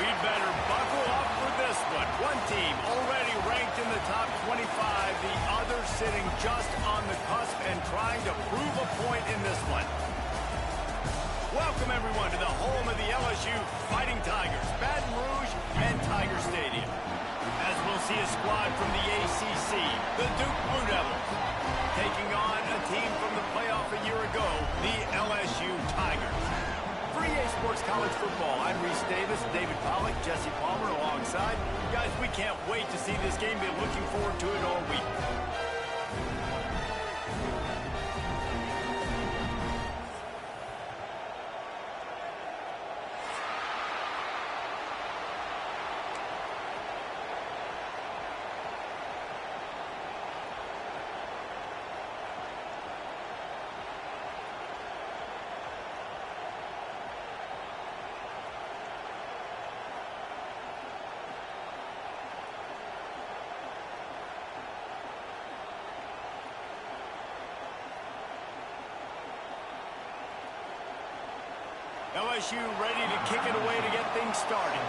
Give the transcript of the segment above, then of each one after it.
We'd better buckle up for this one. One team already ranked in the top 25, the other sitting just on the cusp and trying to prove a point in this one. Welcome, everyone, to the home of the LSU Fighting Tigers, Baton Rouge and Tiger Stadium. As we'll see a squad from the ACC, the Duke Blue Devils, taking on a team from the playoff a year ago, the LSU Tigers. For EA Sports College Football, I'm Reese Davis, David Pollack, Jesse Palmer alongside. Guys, we can't wait to see this game. Been looking forward to it all week. LSU ready to kick it away to get things started.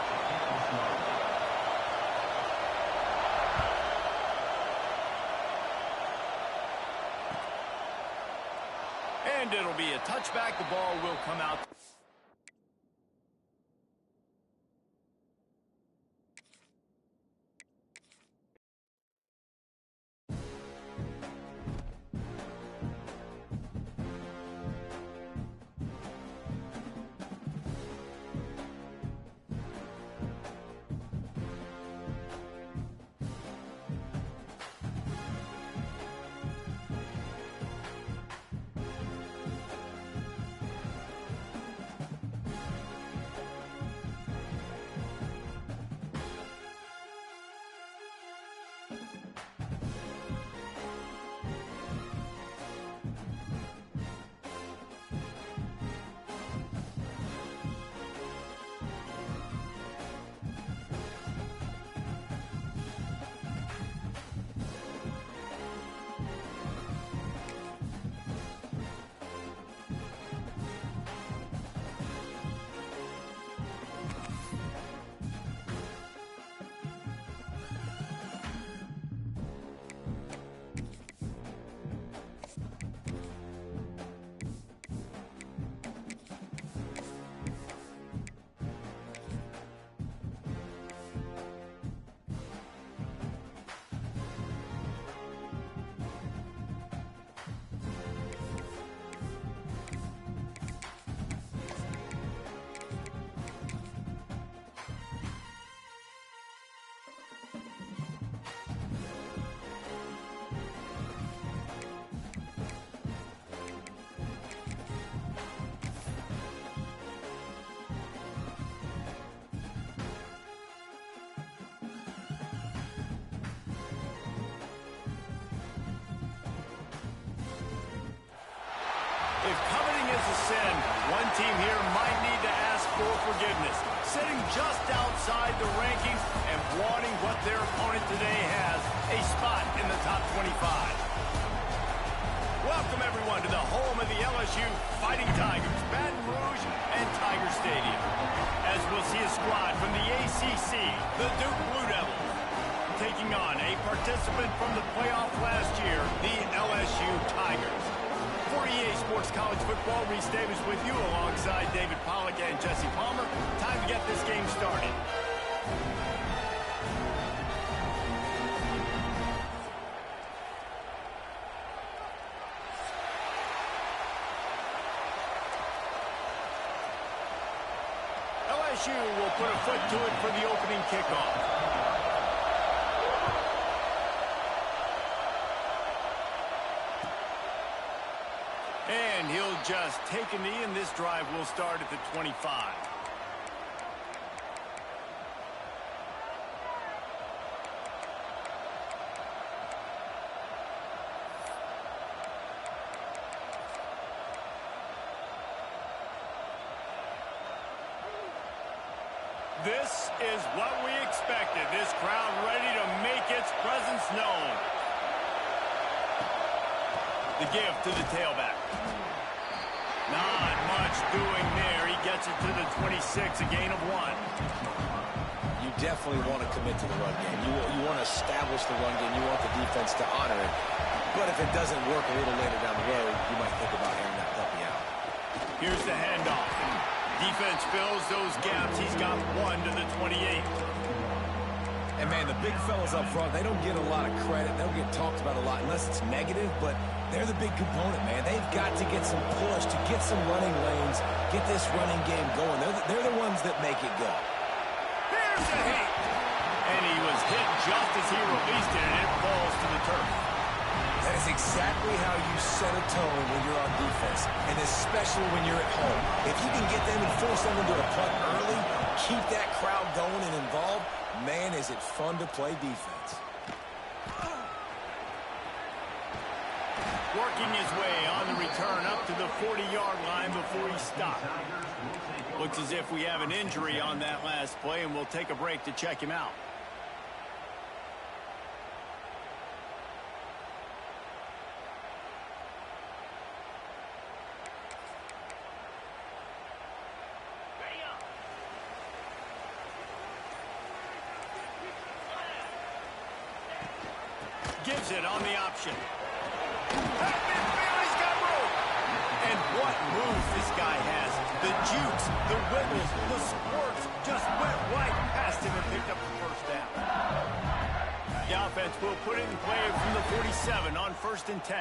And it'll be a touchback. The ball will come out. If coveting is a sin, one team here might need to ask for forgiveness. Sitting just outside the rankings and wanting what their opponent today has, a spot in the top 25. Welcome, everyone, to the home of the LSU Fighting Tigers, Baton Rouge and Tiger Stadium. As we'll see a squad from the ACC, the Duke Blue Devils, taking on a participant from the playoff last year, the LSU Tigers. For EA Sports College Football, Reese Davis with you alongside David Pollack and Jesse Palmer. Time to get this game started. LSU will put a foot to it for the opening kickoff. And he'll just take a knee, and this drive will start at the 25. This is what we expected. This crowd ready to make its presence known. The give to the tailback. Not much doing there. He gets it to the 26, a gain of 1. definitely want to commit to the run game. You want to establish the run game. You want the defense to honor it. But if it doesn't work a little later down the road, you might think about airing that puppy out. Here's the handoff. Defense fills those gaps. He's got 1 to the 28. And, man, the big fellas up front, they don't get a lot of credit. They don't get talked about a lot unless it's negative, but they're the big component, man. They've got to get some push, to get some running lanes, get this running game going. They're the ones that make it go. Here's a hit. And he was hit just as he released it, and it falls to the turf. That is exactly how you set a tone when you're on defense, and especially when you're at home. If you can get them and force them into a punt early, keep that crowd going and involved, man, is it fun to play defense. Working his way on the return up to the 40-yard line before he stopped. Looks as if we have an injury on that last play, and we'll take a break to check him out. Gives it on the option. That midfield, he's got room. And what moves this guy has. The jukes, the wriggles, the squirts just went right past him and picked up the first down. The offense will put it in play from the 47 on 1st and 10.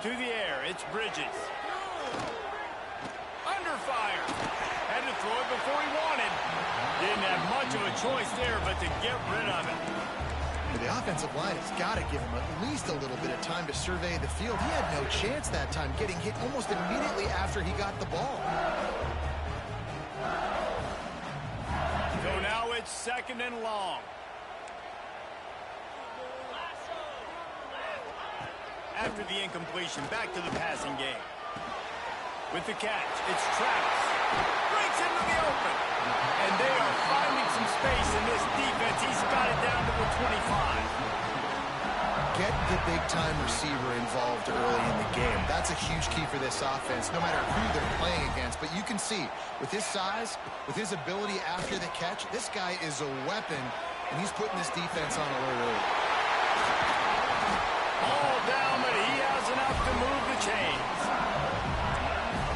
To the air, it's Bridges. Under fire. Had to throw it before he wanted. Didn't have much of a choice there, but to get rid of it. The offensive line has got to give him at least a little bit of time to survey the field. He had no chance that time, getting hit almost immediately after he got the ball. So now it's 2nd and long. After the incompletion, back to the passing game. With the catch, it's Travis. Breaks into the open. And they are finding some space in this defense. He's got it down to the 25. Get the big-time receiver involved early in the game. That's a huge key for this offense, no matter who they're playing against. But you can see, with his size, with his ability after the catch, this guy is a weapon, and he's putting this defense on alert early. All down, but he has enough to move the chains.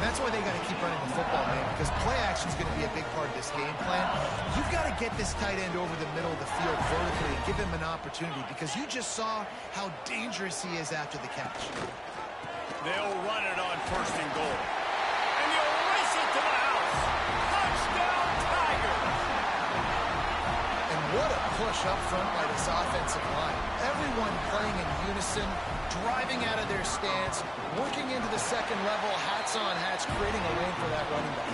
And that's why they got to keep running the football, man, because play action is going to be a big part of this game plan. You've got to get this tight end over the middle of the field vertically and give him an opportunity, because you just saw how dangerous he is after the catch. They'll run it on 1st and goal. And they'll race it to the house. Touchdown, Tigers! And what a push up front by this offensive line. Everyone playing in unison, driving out of their stance, working into the 2nd level, hats on hats, creating a lane for that running back.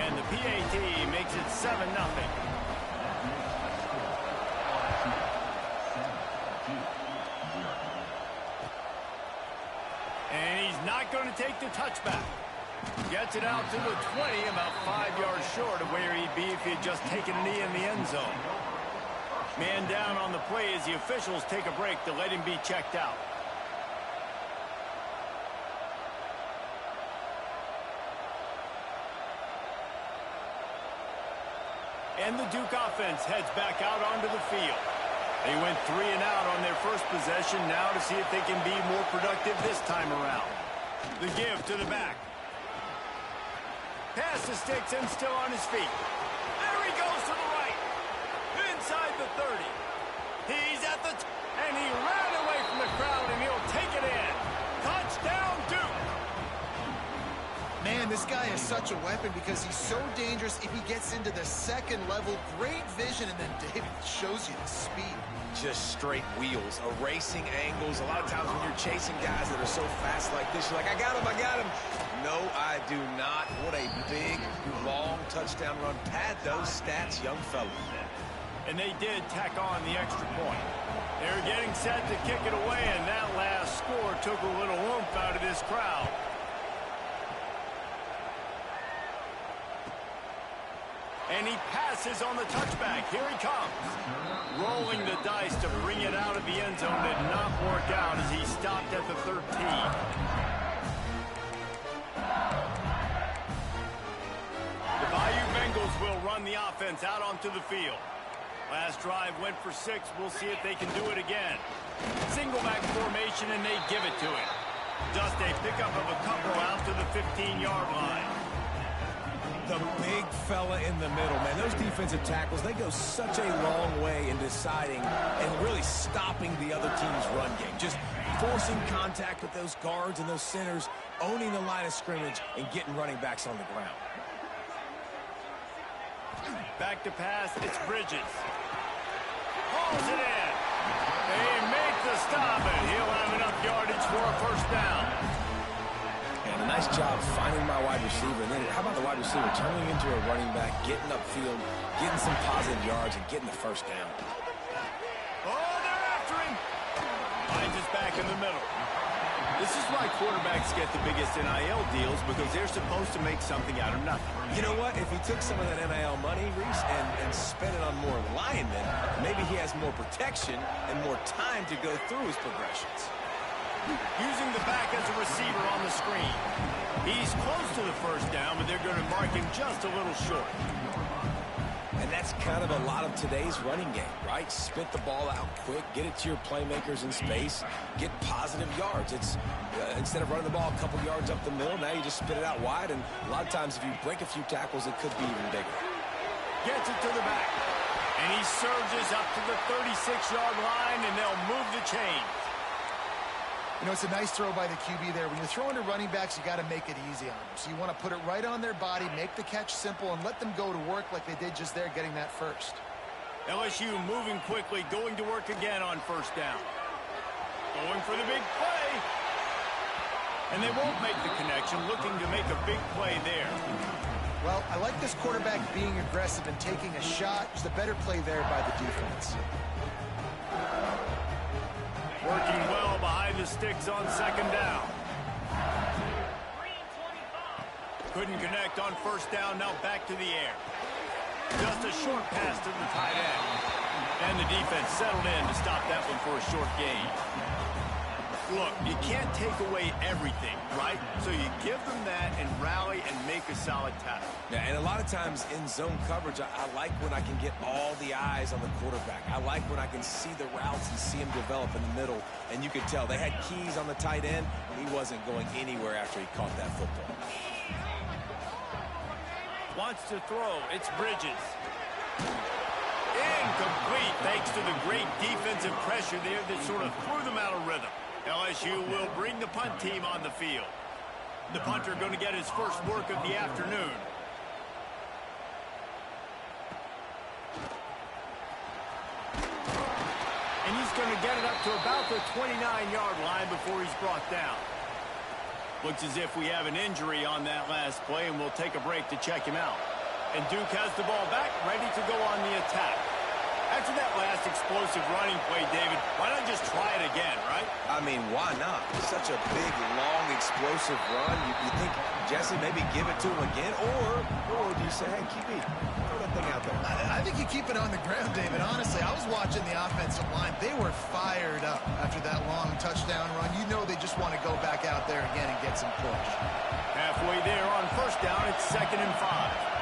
And the PAT makes it 7-0. And he's not going to take the touchback. Gets it out to the 20, about 5 yards short of where he'd be if he had just taken a knee in the end zone. Man down on the play as the officials take a break to let him be checked out. And the Duke offense heads back out onto the field. They went 3 and out on their first possession, now to see if they can be more productive this time around. The give to the back. Pass to Sticks and still on his feet. There he goes to the right. Inside the 30. He's at the and he ran away from the crowd, and he'll take it in. Touchdown, Duke. Man, this guy is such a weapon because he's so dangerous if he gets into the 2nd level. Great vision, and then David shows you the speed. Just straight wheels, erasing angles. A lot of times when you're chasing guys that are so fast like this, you're like, I got him. No, I do not. What a big, long touchdown run. Pad those stats, young fella. And they did tack on the extra point. They're getting set to kick it away, and that last score took a little oomph out of this crowd. And he passes on the touchback. Here he comes. Rolling the dice to bring it out of the end zone did not work out as he stopped at the 13. The Bayou Bengals the offense out onto the field. Last drive went for 6. We'll see if they can do it again. Single back formation, and they give it to him. Just a pickup of a couple out to the 15-yard line. The big fella in the middle, man. Those defensive tackles, they go such a long way in deciding and really stopping the other team's run game. Just forcing contact with those guards and those centers, owning the line of scrimmage, and getting running backs on the ground. Back to pass, it's Bridges. Hauls it in. They make the stop, and he'll have enough yardage for a first down. And a nice job finding my wide receiver. And then how about the wide receiver turning into a running back, getting upfield, getting some positive yards, and getting the first down. Oh, they're after him. Finds us back in the middle. This is why quarterbacks get the biggest NIL deals, because they're supposed to make something out of nothing. You know what? If he took some of that NIL money, Reese, and spent it on more linemen, maybe he has more protection and more time to go through his progressions. Using the back as a receiver on the screen. He's close to the first down, but they're going to mark him just a little short. And that's kind of a lot of today's running game, right? Spit the ball out quick, get it to your playmakers in space, get positive yards. It's instead of running the ball a couple yards up the middle, now you just spit it out wide, and a lot of times if you break a few tackles, it could be even bigger. Gets it to the back, and he surges up to the 36-yard line, and they'll move the chain. You know, it's a nice throw by the QB there. When you're throwing to running backs, you got to make it easy on them. So you want to put it right on their body, make the catch simple, and let them go to work like they did just there, getting that first. LSU moving quickly, going to work again on first down. Going for the big play. And they won't make the connection, looking to make a big play there. Well, I like this quarterback being aggressive and taking a shot. There's a better play there by the defense. Working well behind the sticks on second down. Couldn't connect on first down, now back to the air. Just a short pass to the tight end. And the defense settled in to stop that one for a short gain. Look, you can't take away everything, right? So you give them that and rally and make a solid tackle. Yeah, and a lot of times in zone coverage, I like when I can get all the eyes on the quarterback. I like when I can see the routes and see him develop in the middle. And you could tell they had keys on the tight end. He wasn't going anywhere after he caught that football. Wants to throw. It's Bridges. Incomplete thanks to the great defensive pressure there that sort of threw them out of rhythm. LSU will bring the punt team on the field. The punter going to get his first work of the afternoon. And he's going to get it up to about the 29-yard line before he's brought down. Looks as if we have an injury on that last play, and we'll take a break to check him out. And Duke has the ball back, ready to go on the attack. After that last explosive running play, David, why not just try it again, right? I mean, why not? Such a big, long, explosive run. You think, Jesse, maybe give it to him again? Or do you say, hey, QB, throw that thing out there? I think you keep it on the ground, David. Honestly, I was watching the offensive line. They were fired up after that long touchdown run. You know they just want to go back out there again and get some push. Halfway there on first down, it's 2nd and 5.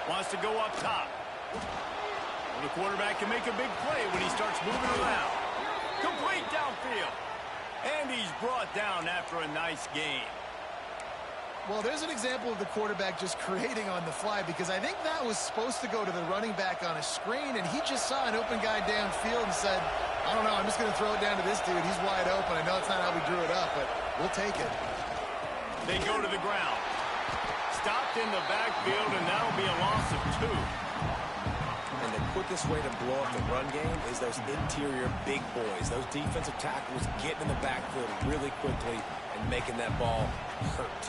Wants to go up top. Well, the quarterback can make a big play when he starts moving around. Complete downfield. And he's brought down after a nice gain. Well, there's an example of the quarterback just creating on the fly, because I think that was supposed to go to the running back on a screen, and he just saw an open guy downfield and said, I don't know, I'm just going to throw it down to this dude. He's wide open. I know it's not how we drew it up, but we'll take it. They go to the ground. Stopped in the backfield, and that'll be a loss of 2. And the quickest way to blow up the run game is those interior big boys, those defensive tackles getting in the backfield really quickly and making that ball hurt.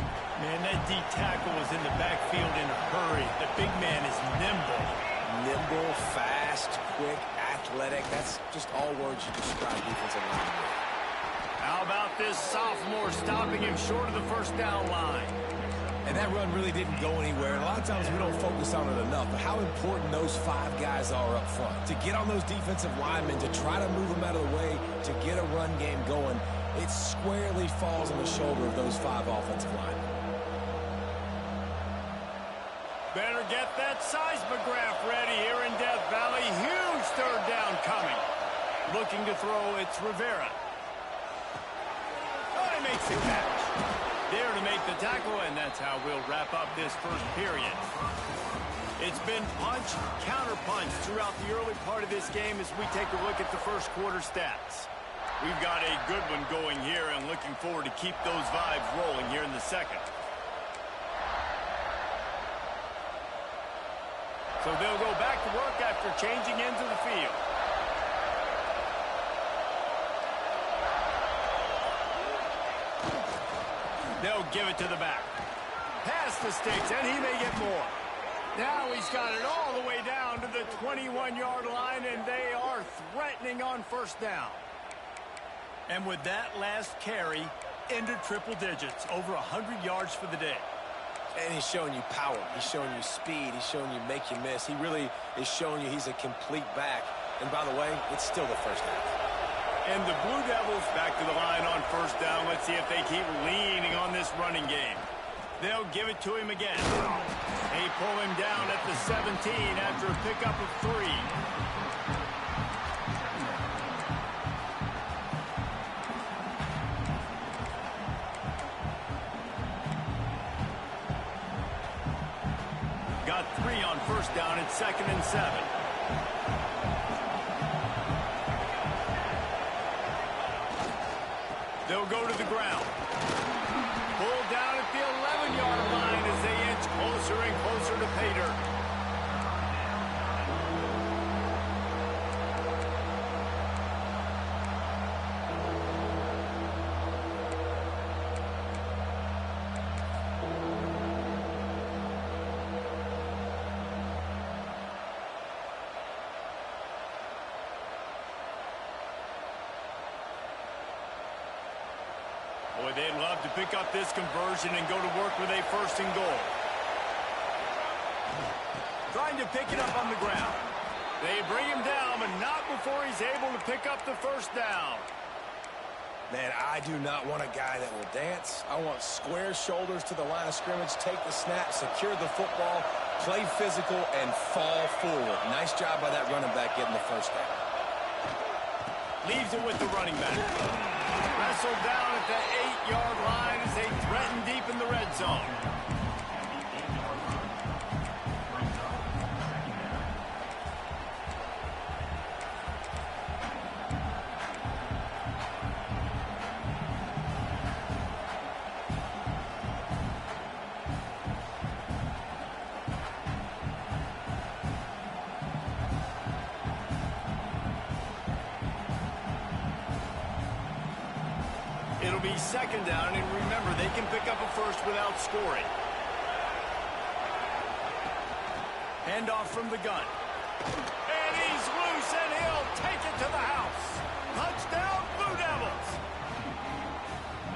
Man, that D tackle was in the backfield in a hurry. The big man is nimble. Nimble, fast, quick, athletic. That's just all words you describe defensive line with. How about this sophomore stopping him short of the first down line? And that run really didn't go anywhere. And a lot of times we don't focus on it enough, but how important those 5 guys are up front. To get on those defensive linemen, to try to move them out of the way, to get a run game going, it squarely falls on the shoulder of those 5 offensive linemen. Better get that seismograph ready here in Death Valley. Huge third down coming. Looking to throw, it's Rivera. Oh, he makes the catch. There to make the tackle, and that's how we'll wrap up this first period. It's been punch, counter-punch throughout the early part of this game as we take a look at the first quarter stats. We've got a good one going here and looking forward to keep those vibes rolling here in the second. So they'll go back to work after changing into the field. They'll give it to the back. Past the sticks, and he may get more. Now he's got it all the way down to the 21-yard line, and they are threatening on first down. And with that last carry, into triple digits, over 100 yards for the day. And he's showing you power. He's showing you speed. He's showing you make you miss. He really is showing you he's a complete back. And by the way, it's still the first half. And the Blue Devils back to the line on first down. Let's see if they keep leaning on this running game. They'll give it to him again. They pull him down at the 17 after a pickup of 3. Got 3 on first down at 2nd and 7. They'll go to the ground. Pulled down at the 11-yard line as they inch closer and closer to pay dirt. Boy, they'd love to pick up this conversion and go to work with a 1st and goal. Trying to pick it up on the ground. They bring him down, but not before he's able to pick up the first down. Man, I do not want a guy that will dance. I want square shoulders to the line of scrimmage, take the snap, secure the football, play physical, and fall forward. Nice job by that running back getting the first down. Leaves it with the running back. Wrestled down at the 8-yard line as they threaten deep in the red zone. It'll be 2nd down, and remember, they can pick up a first without scoring. Handoff from the gun. And he's loose, and he'll take it to the house. Touchdown, Blue Devils!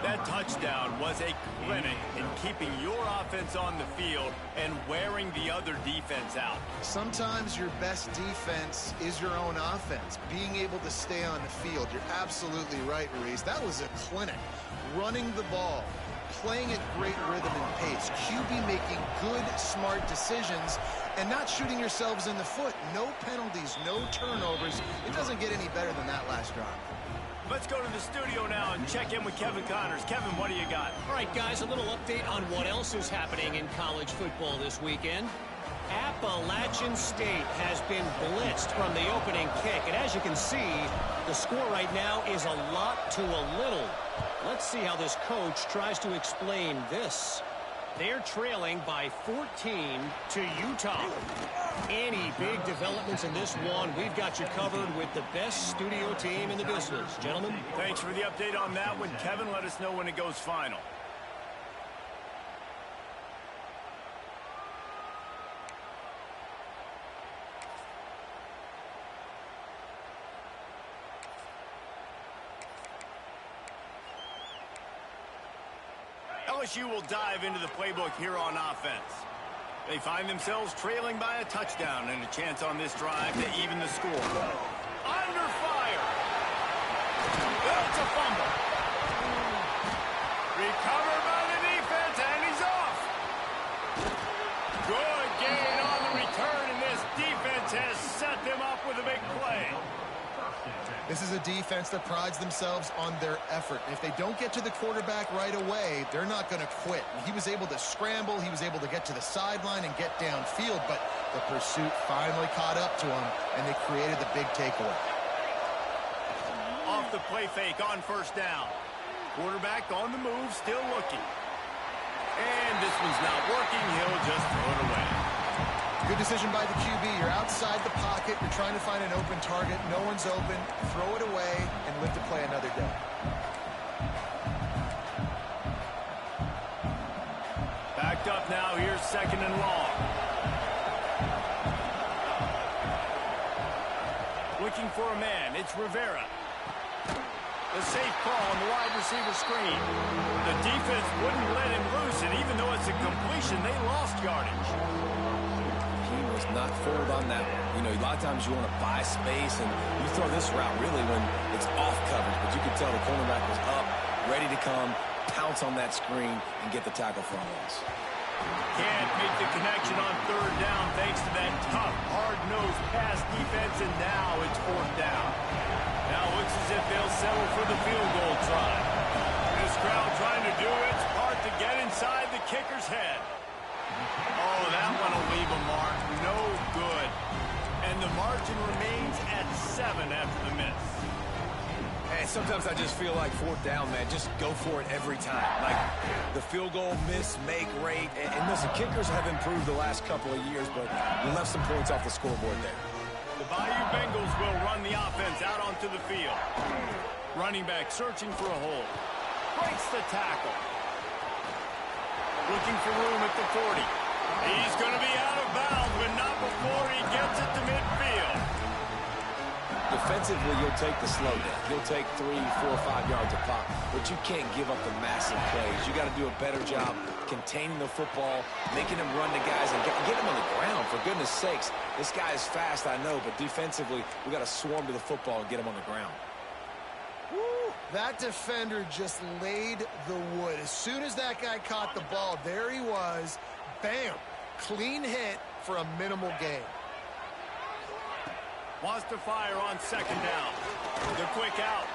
That touchdown was a clinic in keeping your offense on the field and wearing the other defense out. Sometimes your best defense is your own offense. Being able to stay on the field. You're absolutely right, Ruiz. That was a clinic. Running the ball, playing at great rhythm and pace. QB making good, smart decisions and not shooting yourselves in the foot. No penalties, no turnovers. It doesn't get any better than that last drive. Let's go to the studio now and check in with Kevin Connors. Kevin, what do you got? All right, guys, a little update on what else is happening in college football this weekend. Appalachian State has been blitzed from the opening kick. And as you can see, the score right now is a lot to a little. Let's see how this coach tries to explain this. They're trailing by 14 to Utah. Any big developments in this one, we've got you covered with the best studio team in the business. Gentlemen. Thanks for the update on that one. Kevin, let us know when it goes final. LSU will dive into the playbook here on offense. They find themselves trailing by a touchdown and a chance on this drive to even the score. Under fire. That's a fumble. Recovered by the defense, and he's off. Good This is a defense that prides themselves on their effort. If they don't get to the quarterback right away, they're not going to quit. He was able to scramble. He was able to get to the sideline and get downfield, but the pursuit finally caught up to him, and they created the big takeaway. Off the play fake on first down. Quarterback on the move, still looking. And this one's not working. He'll just throw it away. Good decision by the QB. You're outside the pocket. You're trying to find an open target. No one's open. Throw it away and live to play another day. Backed up now. Here's second and long. Looking for a man. It's Rivera. The safe call on the wide receiver screen. The defense wouldn't let him loose, and even though it's a completion, they lost yardage. He was not fooled on that one. You know, a lot of times you want to buy space, and you throw this route really when it's off coverage. But you can tell the cornerback was up, ready to come, pounce on that screen, and get the tackle for a loss. Can't make the connection on third down thanks to that tough, hard-nosed pass defense, and now it's fourth down. Now it looks as if they'll settle for the field goal try. This crowd trying to do its part to get inside the kicker's head. Oh, that one will leave a mark. No good. And the margin remains at 7 after the miss. Hey, sometimes I just feel like fourth down, man. Just go for it every time. Like the field goal miss, make rate. And listen, kickers have improved the last couple of years, but you left some points off the scoreboard there. The Bayou Bengals will run the offense out onto the field. Running back searching for a hole. Breaks the tackle. Looking for room at the 40. He's going to be out of bounds, but not before he gets it to midfield. Defensively, you'll take the slow down. You'll take 3, 4, 5 yards a pop, but you can't give up the massive plays. You got to do a better job containing the football, making them run the guys, and get them on the ground. For goodness sakes, this guy is fast, I know, but defensively, we got to swarm to the football and get him on the ground. Woo, that defender just laid the wood. As soon as that guy caught the ball, there he was. Bam! Clean hit for a minimal gain. Wants to fire on second down. The quick out.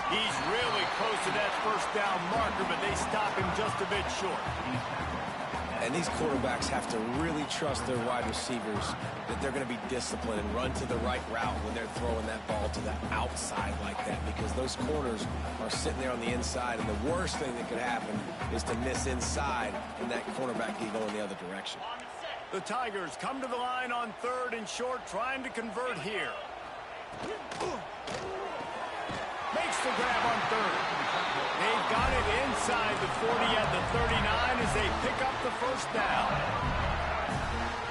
He's really close to that first down marker, but they stop him just a bit short. And these quarterbacks have to really trust their wide receivers that they're going to be disciplined and run to the right route when they're throwing that ball to the outside like that, because those corners are sitting there on the inside, and the worst thing that could happen is to miss inside and that cornerback can go in the other direction. The Tigers come to the line on third and short, trying to convert here. Makes the grab on third. They've got it inside the 40 at the 39 as they pick up the first down.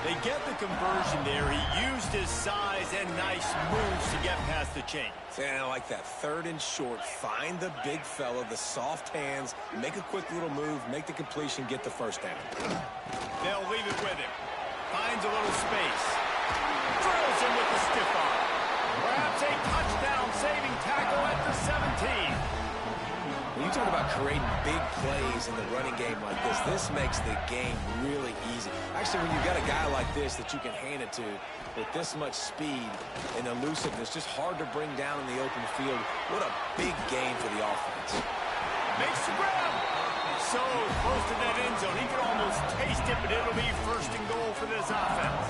They get the conversion there. He used his size and nice moves to get past the chain. And I like that. Third and short. Find the big fella, the soft hands, make a quick little move, make the completion, get the first down. They'll leave it with him. Finds a little space. Drills him with the stiff arm. Perhaps a touchdown-saving tackle at the 17. When you talk about creating big plays in the running game like this makes the game really easy. Actually, when you've got a guy like this that you can hand it to with this much speed and elusiveness, just hard to bring down in the open field. What a big game for the offense. Makes the grab. So close to that end zone. He can almost taste it, but it'll be first and goal for this offense.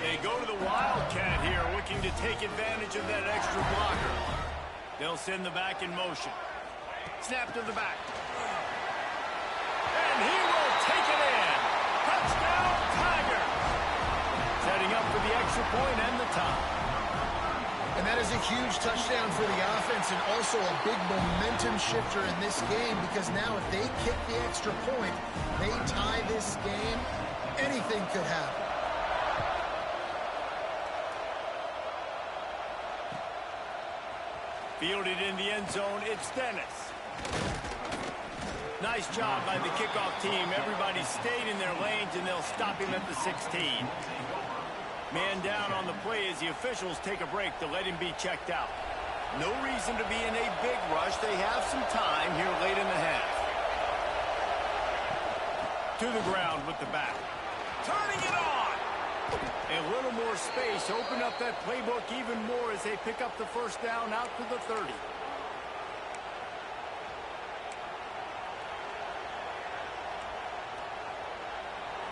They go to the Wildcat here, looking to take advantage of that extra blocker. They'll send the back in motion. Snap to the back. And he will take it in. Touchdown, Tiger. Setting up for the extra point and the tie. And that is a huge touchdown for the offense and also a big momentum shifter in this game, because now if they kick the extra point, they tie this game, anything could happen. Fielded in the end zone, it's Dennis. Nice job by the kickoff team. Everybody stayed in their lanes, and they'll stop him at the 16. Man down on the play as the officials take a break to let him be checked out. No reason to be in a big rush. They have some time here late in the half. To the ground with the back. Turning it on. A little more space. Open up that playbook even more as they pick up the first down out to the 30.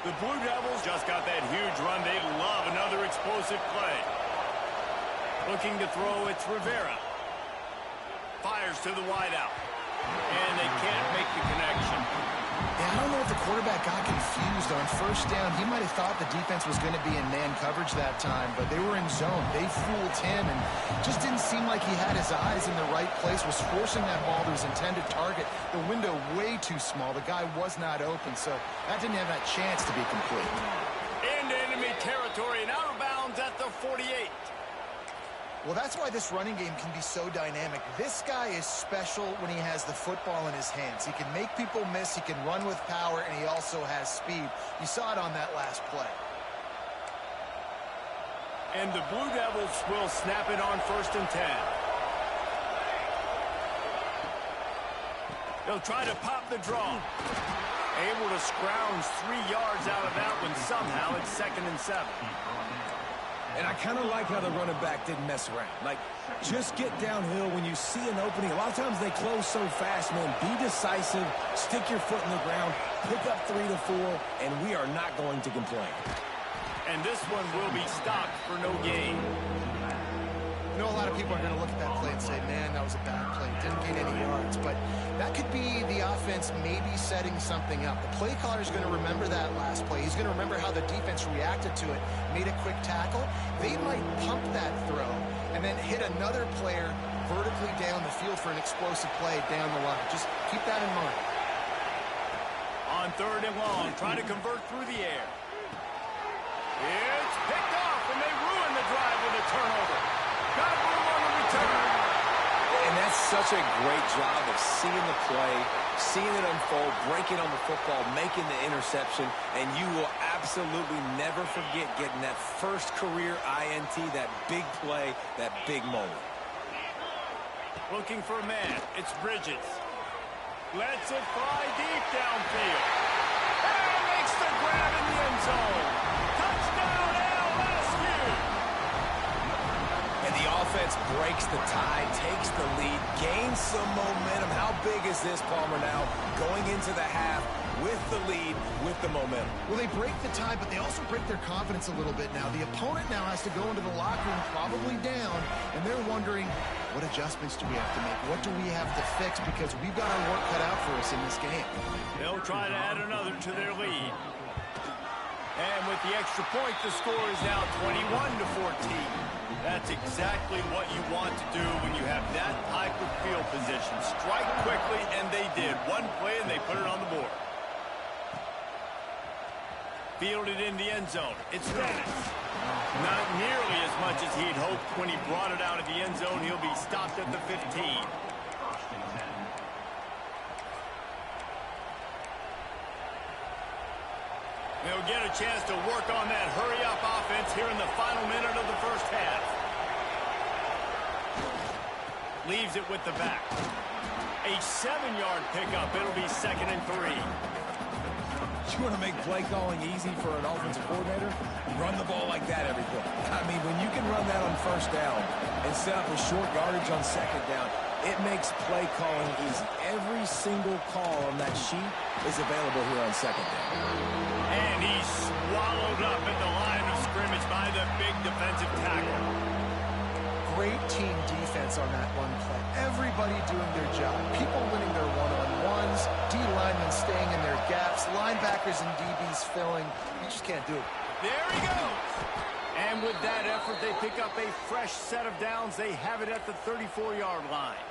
The Blue Devils just got that huge run. They love another explosive play. Looking to throw, it's Rivera. Fires to the wideout. And they can't make the connection. Yeah, I don't know if the quarterback got confused on first down. He might have thought the defense was going to be in man coverage that time, but they were in zone. They fooled him and just didn't seem like he had his eyes in the right place, was forcing that ball to his intended target. The window way too small. The guy was not open, so that didn't have that chance to be complete. Into enemy territory and out of bounds at the 48. Well, that's why this running game can be so dynamic. This guy is special when he has the football in his hands. He can make people miss, he can run with power, and he also has speed. You saw it on that last play. And the Blue Devils will snap it on 1st and 10. They'll try to pop the draw. Able to scrounge 3 yards out of that one somehow. It's 2nd and 7. And I kind of like how the running back didn't mess around. Like, just get downhill when you see an opening. A lot of times they close so fast, man. Be decisive, stick your foot in the ground, pick up 3 to 4, and we are not going to complain. And this one will be stopped for no gain. I know a lot of people are going to look at that play and say, man, that was a bad play. Didn't gain any yards. But that could be the offense maybe setting something up. The play caller is going to remember that last play. He's going to remember how the defense reacted to it, made a quick tackle. They might pump that throw and then hit another player vertically down the field for an explosive play down the line. Just keep that in mind. On 3rd and long, trying to convert through the air. It's picked off, and they ruin the drive with a turnover. Got room on the return. And that's such a great job of seeing the play, seeing it unfold, breaking on the football, making the interception, and you will absolutely never forget getting that first career INT, that big play, that big moment. Looking for a man. It's Bridges. Lets it fly deep downfield. And makes the grab in the end zone. Touchdown, LSU! And the offense breaks the tie, takes the lead, gains some momentum. How big is this, Palmer, now? Going into the half with the lead, with the momentum. Well, they break the tie, but they also break their confidence a little bit now. The opponent now has to go into the locker room probably down, and they're wondering, what adjustments do we have to make? What do we have to fix? Because we've got our work cut out for us in this game. They'll try to add another to their lead. And with the extra point, the score is now 21-14. That's exactly what you want to do when you have that type of field position. Strike quickly, and they did. One play, and they put it on the board. Fielded in the end zone. It's Dennis. Not nearly as much as he'd hoped when he brought it out of the end zone. He'll be stopped at the 15. They'll get a chance to work on that hurry-up offense here in the final minute of the first half. Leaves it with the back. A 7-yard pickup. It'll be 2nd and 3. You want to make play calling easy for an offensive coordinator? Run the ball like that every play. I mean, when you can run that on first down and set up a short yardage on 2nd down, it makes play calling easy. Every single call on that sheet is available here on 2nd down. And he's swallowed up at the line of scrimmage by the big defensive tackle. Great team defense on that one play. Everybody doing their job. People winning their one-on-ones, D-linemen staying in their gaps, linebackers and DBs filling. You just can't do it. There he goes. And with that effort, they pick up a fresh set of downs. They have it at the 34-yard line.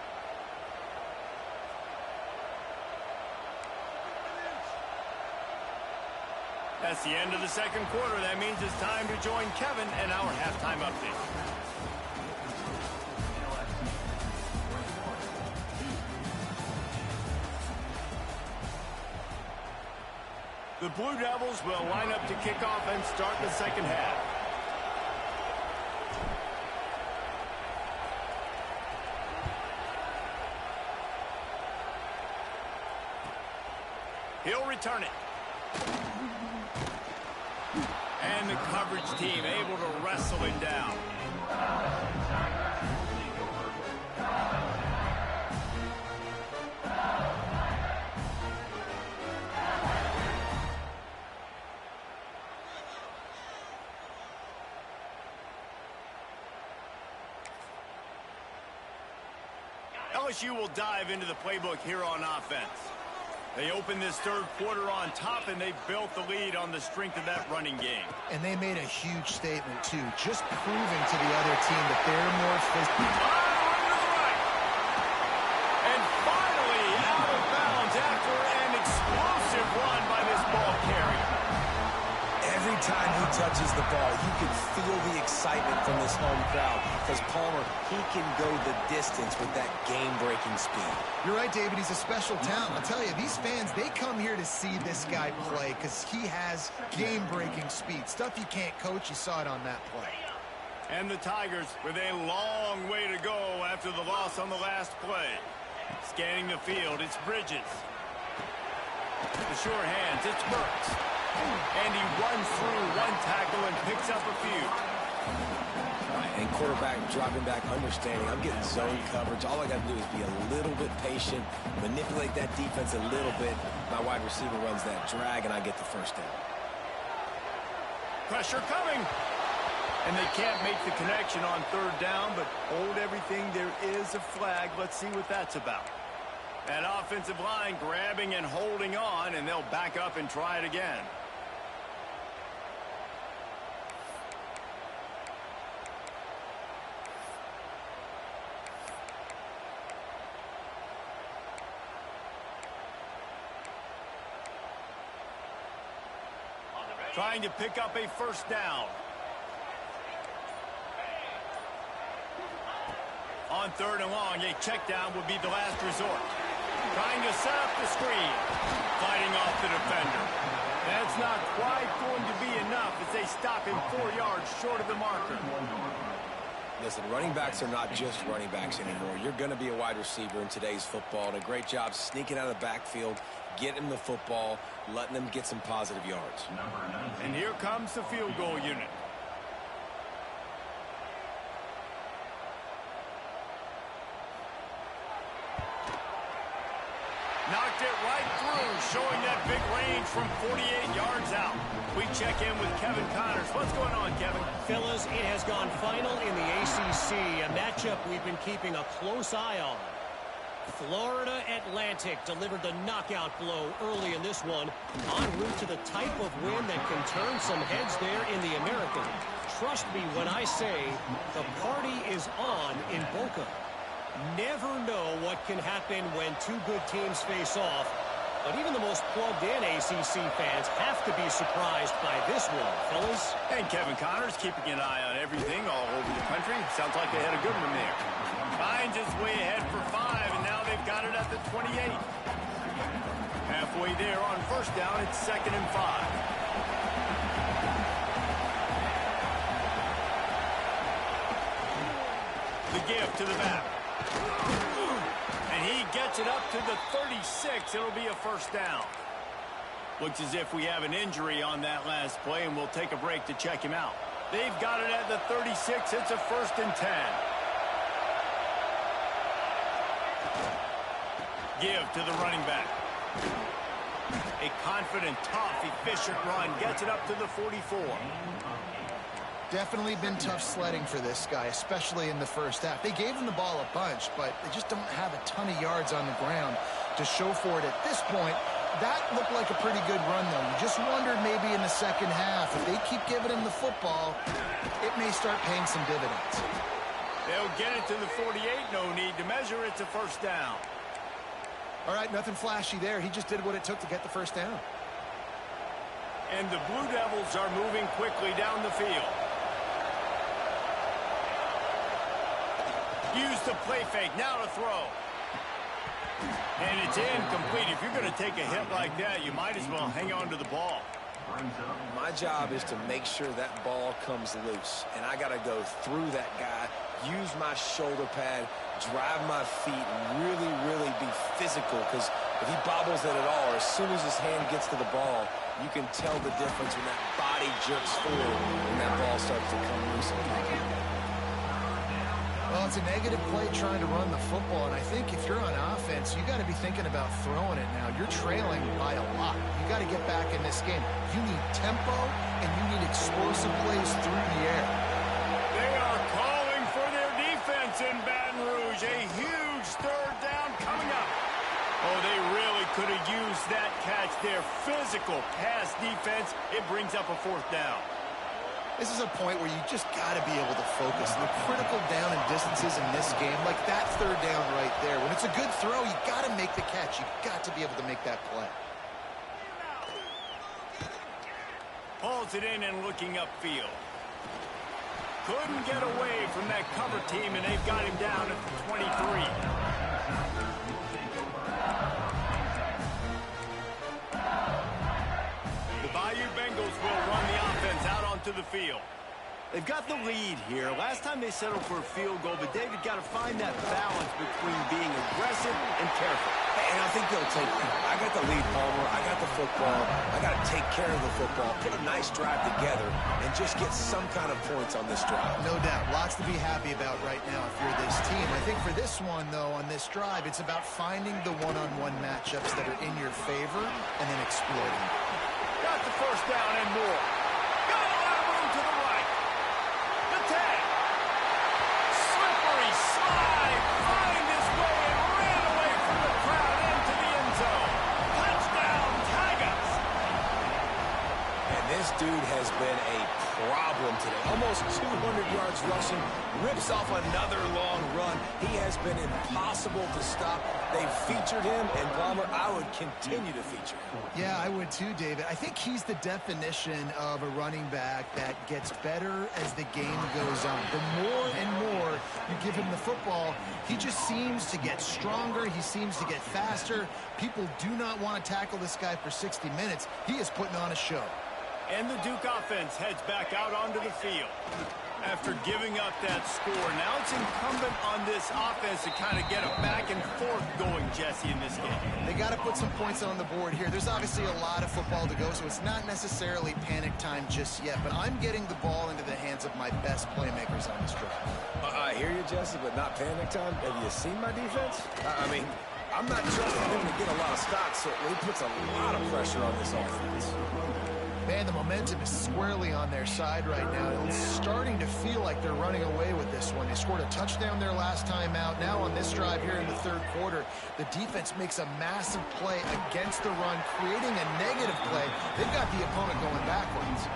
That's the end of the second quarter. That means it's time to join Kevin in our halftime update. The Blue Devils will line up to kick off and start the second half. He'll return it. And the coverage team able to wrestle him down. LSU will dive into the playbook here on offense. They open this third quarter on top, and they built the lead on the strength of that running game. And they made a huge statement, too, just proving to the other team that they're more physical. And finally out of bounds after an explosive run by this ball carrier. Every time he touches the ball, you can feel the excitement from this home crowd because Palmer, he can go the distance with that game-breaking speed. You're right, David. He's a special talent. I'll tell you, these fans, they come here to see this guy play because he has game-breaking speed. Stuff you can't coach. You saw it on that play. And the Tigers with a long way to go after the loss on the last play. Scanning the field, it's Bridges. The sure hands, it's Burks. And he runs through one tackle and picks up a few. And quarterback dropping back, understanding I'm getting zone coverage. All I got to do is be a little bit patient, manipulate that defense a little bit. My wide receiver runs that drag, and I get the first down. Pressure coming. And they can't make the connection on third down, but hold everything. There is a flag. Let's see what that's about. That offensive line grabbing and holding on, and they'll back up and try it again. Trying to pick up a first down. On third and long, a check down would be the last resort. Trying to set up the screen. Fighting off the defender. That's not quite going to be enough as they stop him 4 yards short of the marker. Listen, running backs are not just running backs anymore. You're going to be a wide receiver in today's football, and a great job sneaking out of the backfield, getting them the football, letting them get some positive yards. And here comes the field goal unit. Knocked it right through, showing that big range from 48 yards out. We check in with Kevin Connors. What's going on, Kevin? Fellas, it has gone final in the ACC, a matchup we've been keeping a close eye on. Florida Atlantic delivered the knockout blow early in this one, en route to the type of win that can turn some heads there in the American. Trust me when I say the party is on in Boca. Never know what can happen when two good teams face off, but even the most plugged-in ACC fans have to be surprised by this one, fellas. And Kevin Connors keeping an eye on everything all over the country. Sounds like they had a good one there. Finds his way ahead for 5, and now they've got it at the 28. Halfway there on first down, it's 2nd and 5. The give to the back. And he gets it up to the 36. It'll be a first down. Looks as if we have an injury on that last play, and we'll take a break to check him out. They've got it at the 36. It's a 1st and 10. Give to the running back. A confident, tough, efficient run. Gets it up to the 44. Definitely been tough sledding for this guy, especially in the first half. They gave him the ball a bunch, but they just don't have a ton of yards on the ground to show for it at this point. That looked like a pretty good run, though. You just wondered maybe in the second half, if they keep giving him the football, it may start paying some dividends. They'll get it to the 48. No need to measure. It's a first down. All right, nothing flashy there. He just did what it took to get the first down. And the Blue Devils are moving quickly down the field. Use the play fake. Now to throw. And it's incomplete. If you're going to take a hit like that, you might as well hang on to the ball. My job is to make sure that ball comes loose. And I got to go through that guy, use my shoulder pad, drive my feet, and really, really be physical because If he bobbles it at all, or as soon as his hand gets to the ball, you can tell the difference when that body jerks forward and that ball starts to come loose. Well, it's a negative play trying to run the football, and I think if you're on offense, you got to be thinking about throwing it now. You're trailing by a lot. You got to get back in this game. You need tempo, and you need explosive plays through the air. They are calling for their defense in Baton Rouge. A huge third down coming up. Oh, they really could have used that catch there. Physical pass defense. It brings up a fourth down. This is a point where you just got to be able to focus. The critical down and distances in this game, like that third down right there. When it's a good throw, you got to make the catch. You got to be able to make that play. Pulls it in and looking upfield. Couldn't get away from that cover team, and they've got him down at the 23. The Bayou Bengals will run the offense out onto the field. They've got the lead here. Last time they settled for a field goal, but David got to find that balance between being aggressive and careful. And I think they'll take it. I got the lead, Palmer. I got the football. I got to take care of the football, put a nice drive together, and just get some kind of points on this drive. No doubt. Lots to be happy about right now if you're this team. I think for this one, though, on this drive, it's about finding the one-on-one matchups that are in your favor and then exploiting. Got the first down and more. Got a lot of room to the right. The tag. Slippery slide. Find his way and ran away from the crowd into the end zone. Touchdown, Tigers. And this dude has been a problem today. Almost 200 yards rushing. Rips off another long run. He has been impossible to stop. They've featured him, and Palmer, I would continue to feature him. Yeah, I would too, David. I think he's the definition of a running back that gets better as the game goes on. The more and more you give him the football, he just seems to get stronger. He seems to get faster. People do not want to tackle this guy for 60 minutes. He is putting on a show. And the Duke offense heads back out onto the field. After giving up that score, now it's incumbent on this offense to kind of get a back and forth going, Jesse, in this game. They got to put some points on the board here. There's obviously a lot of football to go, so it's not necessarily panic time just yet, but I'm getting the ball into the hands of my best playmakers on this drive. I hear you, Jesse, but not panic time. Have you seen my defense? I mean, I'm not trusting him to get a lot of stops, so he puts a lot of pressure on this offense. Man, the momentum is squarely on their side right now. It's starting to feel like they're running away with this one. They scored a touchdown their last time out. Now on this drive here in the third quarter, the defense makes a massive play against the run, creating a negative play. They've got the opponent going backwards.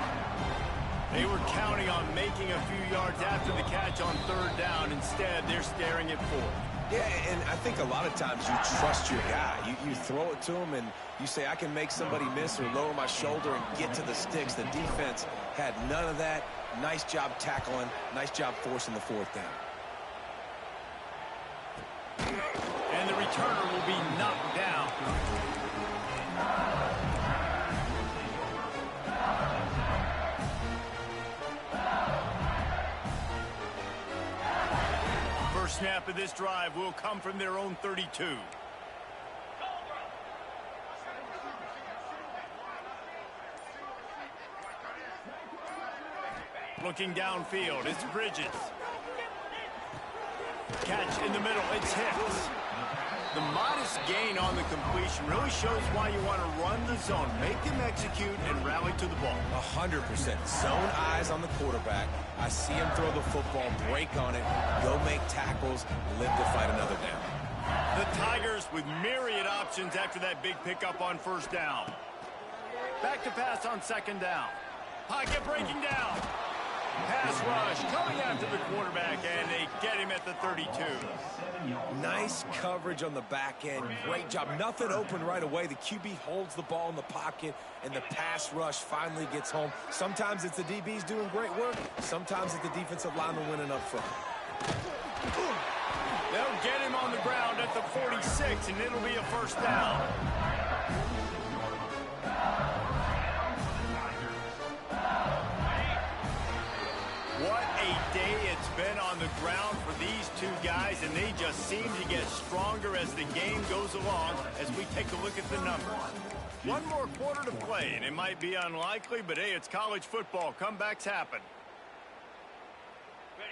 They were counting on making a few yards after the catch on third down. Instead, they're staring at fourth. Yeah, and I think a lot of times you trust your guy. You throw it to him, and you say, I can make somebody miss or lower my shoulder and get to the sticks. The defense had none of that. Nice job tackling. Nice job forcing the fourth down. And the returner will be knocked down. First snap of this drive will come from their own 32. Looking downfield, it's Bridges. Catch in the middle, it's Hicks. The modest gain on the completion really shows why you want to run the zone. Make him execute and rally to the ball. 100%. Zone eyes on the quarterback. I see him throw the football, break on it, go make tackles, live to fight another down. The Tigers with myriad options after that big pickup on first down. Back to pass on second down. Pocket breaking down. Pass rush coming after the quarterback, and they get him at the 32. Nice coverage on the back end. Great job. Nothing open right away. The QB holds the ball in the pocket, and the pass rush finally gets home. Sometimes it's the DBs doing great work. Sometimes it's the defensive lineman winning up front. They'll get him on the ground at the 46, and it'll be a first down. What a day it's been on the ground for these two guys, and and they just seem to get stronger as the game goes along as we take a look at the numbers. One more quarter to play, and it might be unlikely, but hey, it's college football. Comebacks happen.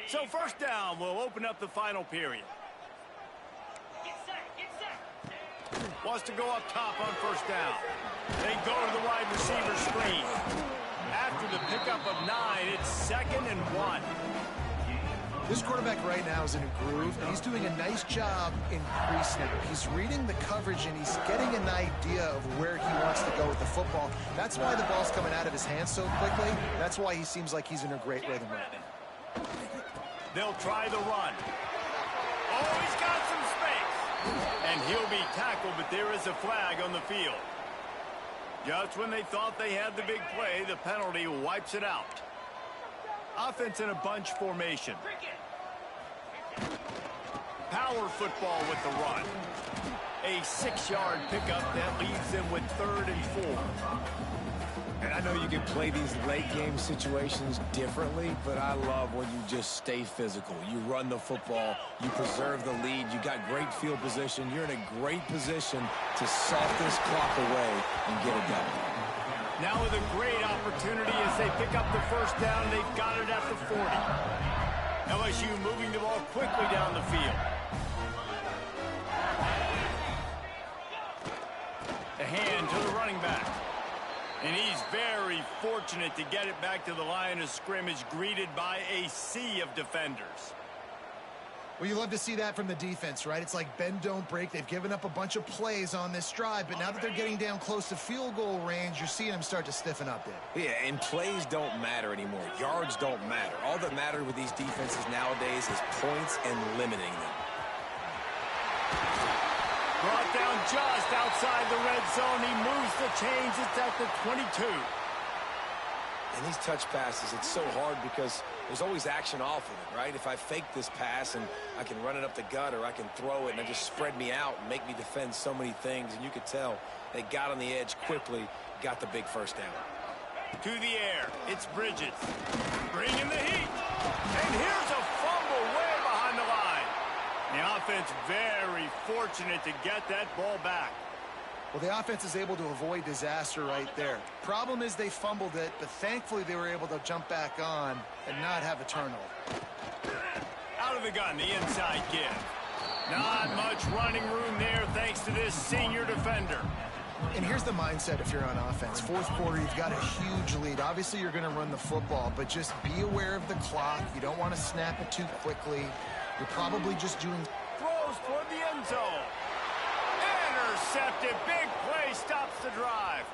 So first down, we'll open up the final period. Wants to go up top on first down. They go to the wide receiver screen. After the pickup of 9, it's 2nd and 1. This quarterback right now is in a groove, and he's doing a nice job in pre-snap. He's reading the coverage, and he's getting an idea of where he wants to go with the football. That's why the ball's coming out of his hands so quickly. That's why he seems like he's in a great rhythm right now. They'll try the run. Oh, he's got some space. And he'll be tackled, but there is a flag on the field. Just when they thought they had the big play, the penalty wipes it out. Offense in a bunch formation. Power football with the run. A 6-yard pickup that leaves them with 3rd and 4. And I know you can play these late game situations differently, but I love when you just stay physical. You run the football, you preserve the lead, you got great field position. You're in a great position to salt this clock away and get it done. Now with a great opportunity as they pick up the first down, they've got it at the 40. LSU moving the ball quickly down the field. The hand to the running back. And he's very fortunate to get it back to the line of scrimmage, greeted by a sea of defenders. Well, you love to see that from the defense, right? It's like bend, don't break. They've given up a bunch of plays on this drive, but now that they're getting down close to field goal range, you're seeing them start to stiffen up there. Yeah, and plays don't matter anymore. Yards don't matter. All that matters with these defenses nowadays is points and limiting them. Brought down just outside the red zone. He moves the chains. It's at the 22. And these touch passes, it's so hard because there's always action off of it, right? If I fake this pass and I can run it up the gut, or I can throw it and it just spread me out and make me defend so many things. And you could tell they got on the edge quickly, got the big first down. To the air, it's Bridges. Bringing the heat. And here's a fumble way behind the line. The offense very fortunate to get that ball back. Well, the offense is able to avoid disaster right there. Problem is they fumbled it, but thankfully they were able to jump back on and not have a turnover. Out of the gun, the inside give. Not much running room there thanks to this senior defender. And here's the mindset if you're on offense. Fourth quarter, you've got a huge lead. Obviously, you're going to run the football, but just be aware of the clock. You don't want to snap it too quickly. You're probably just doing... Throws toward the end zone. Intercepted. Big play stops the drive.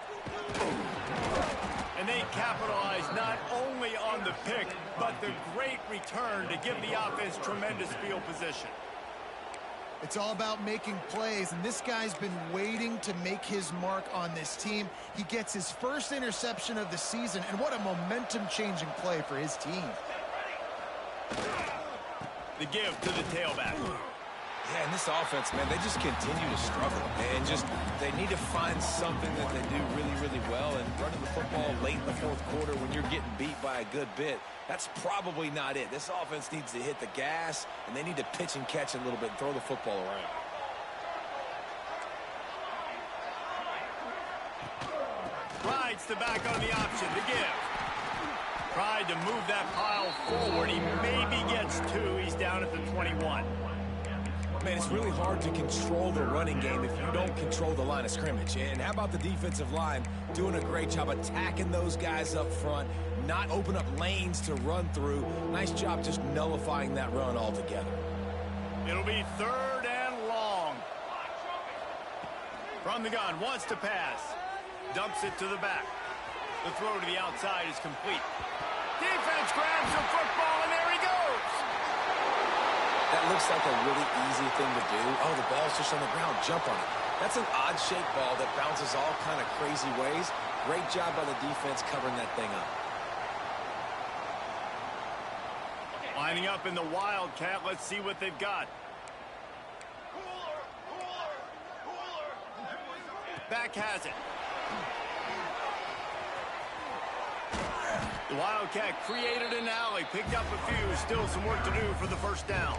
And they capitalize not only on the pick, but the great return to give the offense tremendous field position. It's all about making plays, and this guy's been waiting to make his mark on this team. He gets his first interception of the season, and what a momentum-changing play for his team. The give to the tailback. Yeah, and this offense, man, they just continue to struggle. And just, they need to find something that they do really, really well. And running the football late in the fourth quarter when you're getting beat by a good bit, that's probably not it. This offense needs to hit the gas, and they need to pitch and catch a little bit and throw the football around. Rides the back on the option to give. Tried to move that pile forward. He maybe gets 2. He's down at the 21. Man, it's really hard to control the running game if you don't control the line of scrimmage. And how about the defensive line doing a great job attacking those guys up front, not open up lanes to run through. Nice job just nullifying that run altogether. It'll be 3rd and long. From the gun, wants to pass. Dumps it to the back. The throw to the outside is complete. Defense grabs the football, and there he goes. That looks like a really easy thing to do. Oh, the ball's just on the ground. Jump on it. That's an odd-shaped ball that bounces all kind of crazy ways. Great job by the defense covering that thing up. Lining up in the Wildcat. Let's see what they've got. Back has it. The Wildcat created an alley, picked up a few, still some work to do for the first down.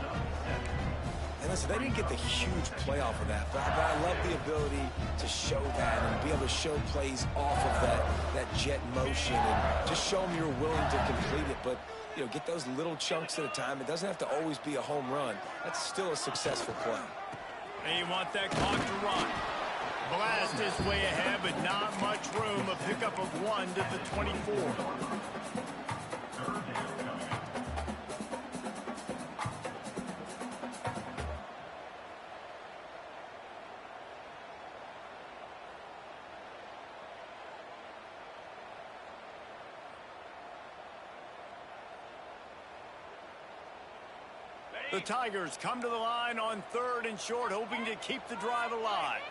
And listen, they didn't get the huge play off of that, but I love the ability to show that and be able to show plays off of that jet motion and just show them you're willing to complete it. But, you know, get those little chunks at a time. It doesn't have to always be a home run. That's still a successful play. And you want that clock to run. Blast is way ahead, but not much room. A pickup of 1 to the 24. The Tigers come to the line on 3rd and short, hoping to keep the drive alive.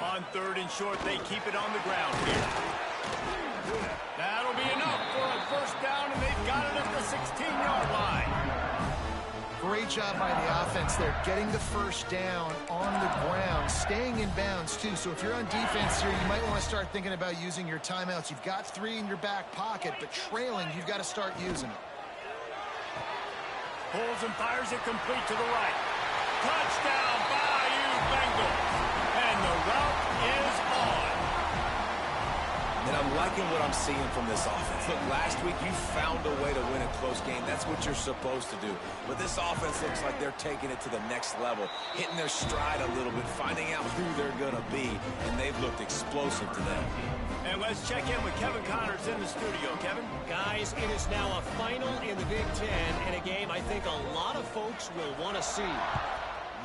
On 3rd and short, they keep it on the ground here. That'll be enough for a first down, and they've got it at the 16-yard line. Great job by the offense there, getting the first down on the ground, staying in bounds too. So if you're on defense here, you might want to start thinking about using your timeouts. You've got 3 in your back pocket, but trailing, you've got to start using it. Pulls and fires it complete to the right. Touchdown, Bayou Bengals. And the route is on. And I'm liking what I'm seeing from this offense. Look, last week you found a way to win a close game. That's what you're supposed to do. But this offense looks like they're taking it to the next level, hitting their stride a little bit, finding out who they're going to be, and they've looked explosive today. And let's check in with Kevin Connors in the studio. Kevin? Guys, it is now a final in the Big Ten, and a game I think a lot of folks will want to see.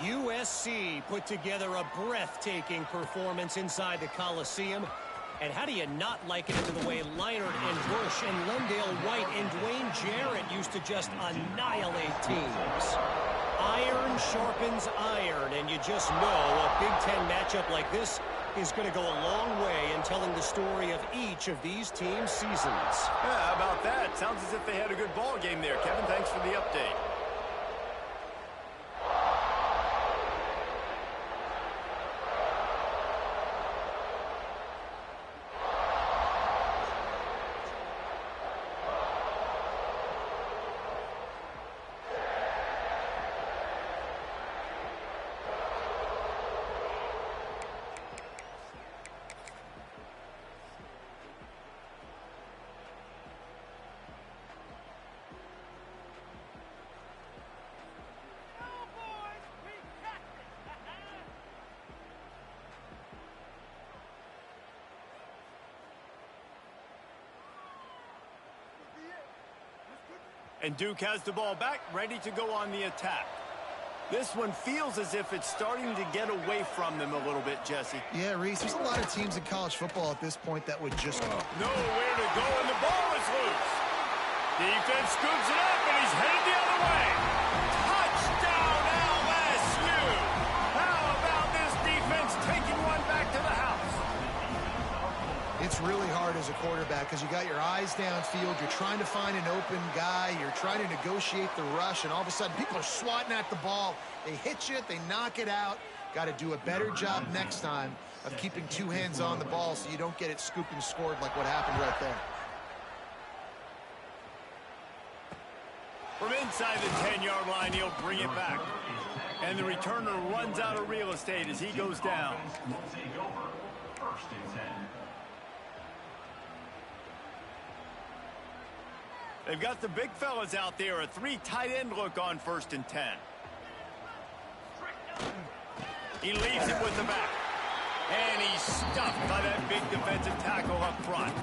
USC put together a breathtaking performance inside the Coliseum. And how do you not liken it to the way Leinart and Bush and Lendale White and Dwayne Jarrett used to just annihilate teams? Iron sharpens iron, and you just know a Big Ten matchup like this is going to go a long way in telling the story of each of these teams' seasons. Yeah, how about that? Sounds as if they had a good ball game there. Kevin, thanks for the update. And Duke has the ball back, ready to go on the attack. This one feels as if it's starting to get away from them a little bit, Jesse. Yeah, Reese, there's a lot of teams in college football at this point that would just... Nowhere to go, and the ball is loose. Defense scoops it up, and he's headed the other way. Touchdown, LSU! How about this defense taking one back to the house? It's really hard as a quarterback because you got your eyes downfield. You're trying to find an open guy. You're trying to negotiate the rush, and all of a sudden people are swatting at the ball. They hit you. They knock it out. Got to do a better job next time of keeping 2 hands on the ball so you don't get it scooped and scored like what happened right there. From inside the 10-yard line, he'll bring it back. And the returner runs out of real estate as he goes down. First and 10. They've got the big fellas out there, a 3 tight end look on 1st and 10. He leaves it with the back. And he's stuffed by that big defensive tackle up front.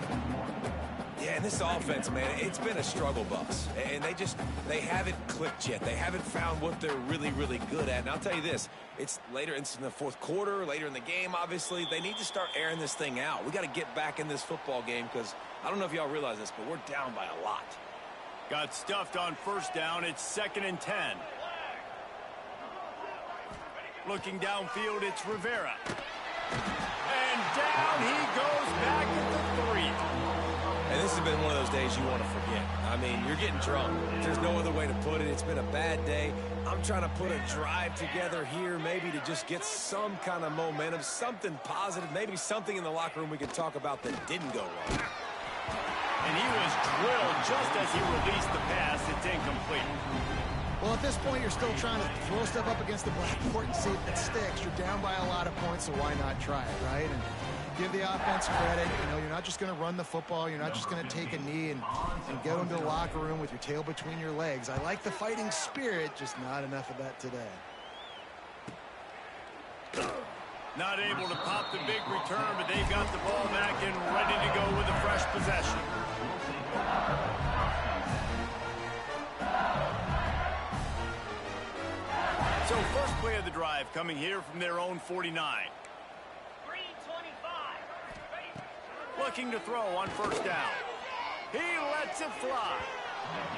Yeah, and this offense, man, it's been a struggle bus. And they haven't clicked yet. They haven't found what they're really, really good at. And I'll tell you this, it's later in the 4th quarter, later in the game, obviously. They need to start airing this thing out. We got to get back in this football game because I don't know if y'all realize this, but we're down by a lot. Got stuffed on 1st down. It's 2nd and 10. Looking downfield, it's Rivera. And down he goes back at the 3. And this has been one of those days you want to forget. I mean, you're getting drunk. There's no other way to put it. It's been a bad day. I'm trying to put a drive together here maybe to just get some kind of momentum, something positive, maybe something in the locker room we can talk about that didn't go wrong. And he was drilled just as he released the pass. It's incomplete. Well, at this point, you're still trying to throw stuff up against the blackboard and see if it sticks. You're down by a lot of points, so why not try it, right? And give the offense credit. You know, you're not just going to run the football. You're not just going to take a knee and go into the locker room with your tail between your legs. I like the fighting spirit, just not enough of that today. Not able to pop the big return, but they've got the ball back and ready to go with a fresh possession. So first play of the drive coming here from their own 49. 3:25. Looking to throw on first down. He lets it fly.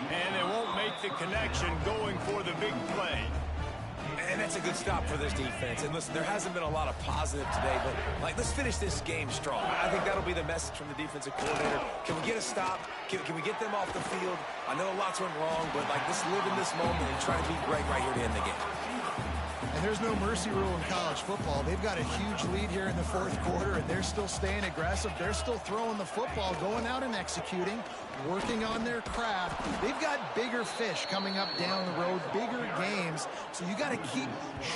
And they won't make the connection going for the big play. And that's a good stop for this defense. And listen, there hasn't been a lot of positive today, but let's finish this game strong. I think that'll be the message from the defensive coordinator. Can we get a stop? Can we get them off the field? I know lots went wrong, but let's live in this moment and try to be great right here to end the game. And there's no mercy rule in college football. They've got a huge lead here in the fourth quarter, and they're still staying aggressive. They're still throwing the football, going out and executing, working on their craft. They've got bigger fish coming up down the road, bigger games. So you got to keep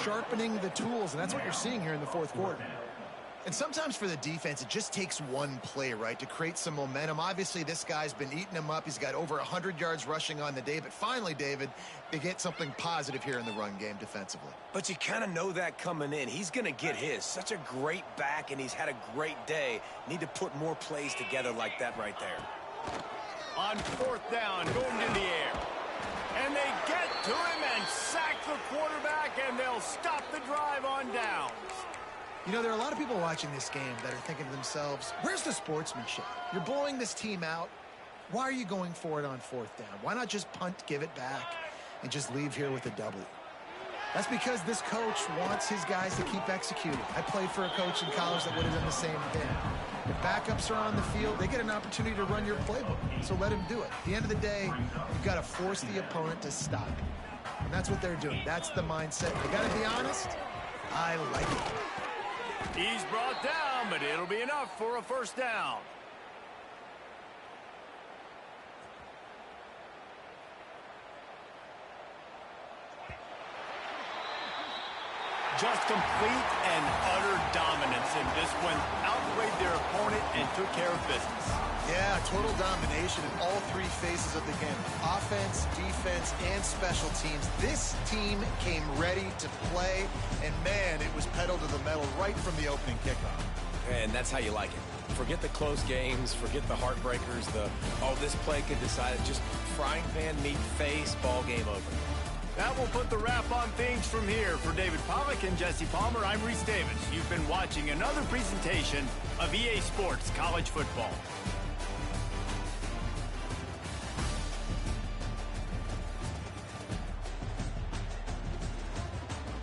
sharpening the tools, and that's what you're seeing here in the fourth quarter. And sometimes for the defense, it just takes one play, right, to create some momentum. Obviously, this guy's been eating him up. He's got over 100 yards rushing on the day. But finally, David, they get something positive here in the run game defensively. But you kind of know that coming in. He's going to get his. Such a great back, and he's had a great day. Need to put more plays together like that right there. On fourth down, going in the air. And they get to him and sack the quarterback, and they'll stop the drive on downs. You know, there are a lot of people watching this game that are thinking to themselves, where's the sportsmanship? You're blowing this team out. Why are you going for it on fourth down? Why not just punt, give it back, and just leave here with a W? That's because this coach wants his guys to keep executing. I played for a coach in college that would have done the same thing. If backups are on the field, they get an opportunity to run your playbook, so let him do it. At the end of the day, you've got to force the opponent to stop. And that's what they're doing. That's the mindset. I got to be honest, I like it. He's brought down, but it'll be enough for a first down. Just complete and utter dominance in this one. Outplayed their opponent and took care of business. Yeah, total domination in all three phases of the game. Offense, defense, and special teams. This team came ready to play, and man, it was pedal to the metal right from the opening kickoff. And that's how you like it. Forget the close games, forget the heartbreakers, this play could decide it. Just frying pan, meat face, ball game over. That will put the wrap on things from here. For David Pollack and Jesse Palmer, I'm Reese Davis. You've been watching another presentation of EA Sports College Football.